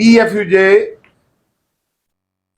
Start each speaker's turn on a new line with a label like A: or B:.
A: PFUJ